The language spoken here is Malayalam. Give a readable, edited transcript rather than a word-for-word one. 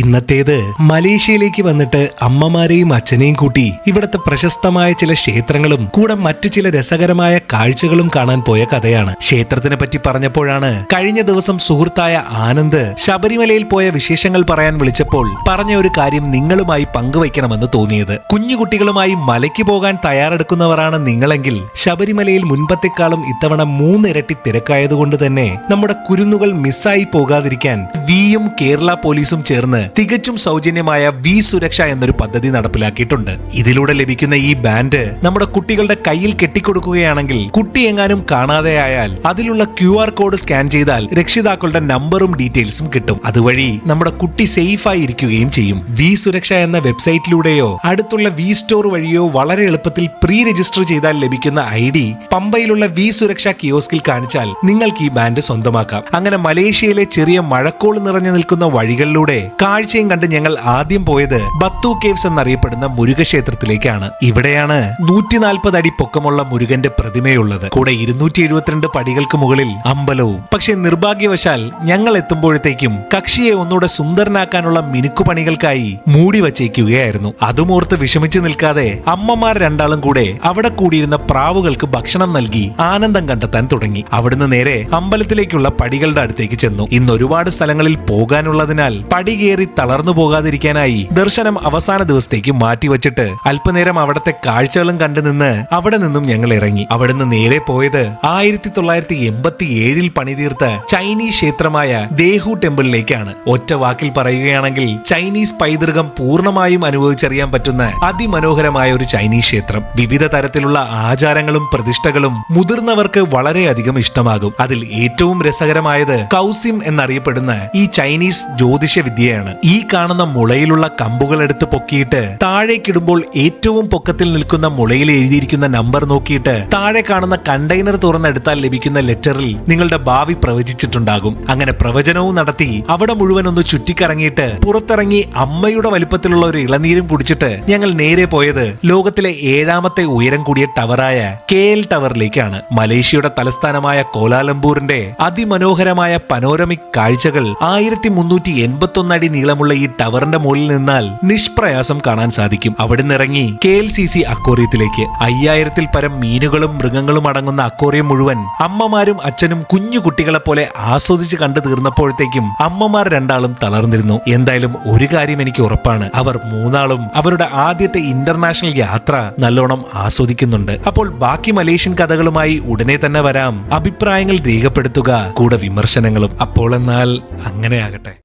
ഇന്നത്തേത് മലേഷ്യയിലേക്ക് വന്നിട്ട് അമ്മമാരെയും അച്ഛനെയും കൂട്ടി ഇവിടത്തെ പ്രശസ്തമായ ചില ക്ഷേത്രങ്ങളും കൂടെ മറ്റു ചില രസകരമായ കാഴ്ചകളും കാണാൻ പോയ കഥയാണ്. ക്ഷേത്രത്തിനെ പറ്റി പറഞ്ഞപ്പോഴാണ് കഴിഞ്ഞ ദിവസം സുഹൃത്തായ ആനന്ദ് ശബരിമലയിൽ പോയ വിശേഷങ്ങൾ പറയാൻ വിളിച്ചപ്പോൾ പറഞ്ഞ ഒരു കാര്യം നിങ്ങളുമായി പങ്കുവയ്ക്കണമെന്ന് തോന്നിയത്. കുഞ്ഞുകുട്ടികളുമായി മലയ്ക്ക് പോകാൻ തയ്യാറെടുക്കുന്നവരാണ് നിങ്ങളെങ്കിൽ ശബരിമലയിൽ മുൻപത്തെക്കാളും ഇത്തവണ 3 ഇരട്ടി തിരക്കായതുകൊണ്ട് തന്നെ നമ്മുടെ കുരുന്നുകൾ മിസ്സായി പോകാതിരിക്കാൻ വിയും കേരള പോലീസും ചേർന്ന് തികച്ചും സൗജന്യമായ വി സുരക്ഷ എന്നൊരു പദ്ധതി നടപ്പിലാക്കിയിട്ടുണ്ട്. ഇതിലൂടെ ലഭിക്കുന്ന ഈ ബാൻഡ് നമ്മുടെ കുട്ടികളുടെ കയ്യിൽ കെട്ടിക്കൊടുക്കുകയാണെങ്കിൽ കുട്ടി എങ്ങാനും കാണാതെയായാൽ അതിലുള്ള QR കോഡ് സ്കാൻ ചെയ്താൽ രക്ഷിതാക്കളുടെ നമ്പറും ഡീറ്റെയിൽസും കിട്ടും. അതുവഴി നമ്മുടെ കുട്ടി സേഫായി ഇരിക്കുകയും ചെയ്യും. വി സുരക്ഷ എന്ന വെബ്സൈറ്റിലൂടെയോ അടുത്തുള്ള വി സ്റ്റോർ വഴിയോ വളരെ എളുപ്പത്തിൽ പ്രീ രജിസ്റ്റർ ചെയ്താൽ ലഭിക്കുന്ന ID പമ്പയിലുള്ള വി സുരക്ഷ കിയോസ്കിൽ കാണിച്ചാൽ നിങ്ങൾക്ക് ഈ ബാൻഡ് സ്വന്തമാക്കാം. അങ്ങനെ മലേഷ്യയിലെ ചെറിയ മഴക്കോൾ നിറഞ്ഞു നിൽക്കുന്ന വഴികളിലൂടെ കാഴ്ചയും കണ്ട് ഞങ്ങൾ ആദ്യം പോയത് ബത്തു കേവ്സ് എന്നറിയപ്പെടുന്ന മുരുക ക്ഷേത്രത്തിലേക്കാണ്. ഇവിടെയാണ് 140 അടി പൊക്കമുള്ള മുരുകന്റെ പ്രതിമയുള്ളത്. കൂടെ 272 പടികൾക്ക് മുകളിൽ അമ്പലവും. പക്ഷെ നിർഭാഗ്യവശാൽ ഞങ്ങൾ എത്തുമ്പോഴത്തേക്കും കക്ഷിയെ ഒന്നുകൂടെ സുന്ദരനാക്കാനുള്ള മിനുക്കുപണികൾക്കായി മൂടി വച്ചേക്കുകയായിരുന്നു. അതുമോർത്ത് വിഷമിച്ചു നിൽക്കാതെ അമ്മമാർ രണ്ടാളും കൂടെ അവിടെ കൂടിയിരുന്ന പ്രാവുകൾക്ക് ഭക്ഷണം നൽകി ആനന്ദം കണ്ടെത്താൻ തുടങ്ങി. അവിടുന്ന് നേരെ അമ്പലത്തിലേക്കുള്ള പടികളുടെ അടുത്തേക്ക് ചെന്നു. ഇന്ന് ഒരുപാട് സ്ഥലങ്ങളിൽ പോകാനുള്ളതിനാൽ പടി കയറി തളർന്നു പോകാതിരിക്കാനായി ദർശനം അവസാന ദിവസത്തേക്ക് മാറ്റിവെച്ചിട്ട് അല്പനേരം അവിടത്തെ കാഴ്ചകളും കണ്ടുനിന്ന് അവിടെ നിന്നും ഞങ്ങൾ ഇറങ്ങി. അവിടുന്ന് നേരെ പോയത് 1987 പണിതീർത്ത ചൈനീസ് ക്ഷേത്രമായ ദേഹു ടെമ്പിളിലേക്കാണ്. ഒറ്റ വാക്കിൽ പറയുകയാണെങ്കിൽ ചൈനീസ് പൈതൃകം പൂർണ്ണമായും അനുഭവിച്ചറിയാൻ പറ്റുന്ന അതിമനോഹരമായ ഒരു ചൈനീസ് ക്ഷേത്രം. വിവിധ തരത്തിലുള്ള ആചാരങ്ങളും പ്രതിഷ്ഠകളും മുതിർന്നവർക്ക് വളരെയധികം ഇഷ്ടമാകും. അതിൽ ഏറ്റവും രസകരമായത് കൗസിം എന്നറിയപ്പെടുന്ന ഈ ചൈനീസ് ജ്യോതിഷ വിദ്യയാണ്. ഈ കാണുന്ന മുളയിലുള്ള കമ്പുകൾ എടുത്ത് പൊക്കിയിട്ട് താഴേക്കിടുമ്പോൾ ഏറ്റവും പൊക്കത്തിൽ നിൽക്കുന്ന മുളയിൽ എഴുതിയിരിക്കുന്ന നമ്പർ നോക്കിയിട്ട് താഴെ കാണുന്ന കണ്ടെയ്നർ തുറന്നെടുത്താൽ ലഭിക്കുന്ന ലെറ്ററിൽ നിങ്ങളുടെ ഭാവി പ്രവചിച്ചിട്ടുണ്ടാകും. അങ്ങനെ പ്രവചനവും നടത്തി അവിടെ മുഴുവൻ ഒന്ന് ചുറ്റിക്കറങ്ങിയിട്ട് പുറത്തിറങ്ങി അമ്മയുടെ വലിപ്പത്തിലുള്ള ഒരു ഇളനീരും കുടിച്ചിട്ട് ഞങ്ങൾ നേരെ പോയത് ലോകത്തിലെ 7ാമത്തെ ഉയരം കൂടിയ ടവറായ KL ടവറിലേക്കാണ്. മലേഷ്യയുടെ തലസ്ഥാനമായ കോലാലംപൂരിന്റെ അതിമനോഹരമായ പനോരമിക് കാഴ്ചകൾ 1381 അടി നീളമുള്ള ഈ ടവറിന്റെ മുകളിൽ നിന്നാൽ നിഷ്പ്രയാസം കാണാൻ സാധിക്കും. അവിടുന്ന് ഇറങ്ങി KLCC അക്വേറിയത്തിലേക്ക് 5000-ൽ പരം മീനുകളും മൃഗങ്ങളും അടങ്ങുന്ന അക്വേറിയം മുഴുവൻ അമ്മമാരും അച്ഛനും കുഞ്ഞു കുട്ടികളെ പോലെ ആസ്വദിച്ച് കണ്ടു തീർന്നപ്പോഴത്തേക്കും അമ്മമാർ രണ്ടാളും തളർന്നിരുന്നു. എന്തായാലും ഒരു കാര്യം എനിക്ക് ഉറപ്പാണ്, അവർ മൂന്നാളും അവരുടെ ആദ്യത്തെ ഇന്റർനാഷണൽ യാത്ര നല്ലോണം ആസ്വദിക്കുന്നുണ്ട്. അപ്പോൾ ബാക്കി മലേഷ്യൻ കഥകളുമായി ഉടനെ തന്നെ വരാം. അഭിപ്രായങ്ങൾ രേഖപ്പെടുത്തുക, കൂടെ വിമർശനങ്ങളും. അപ്പോൾ എന്നാൽ അങ്ങനെ ആകട്ടെ.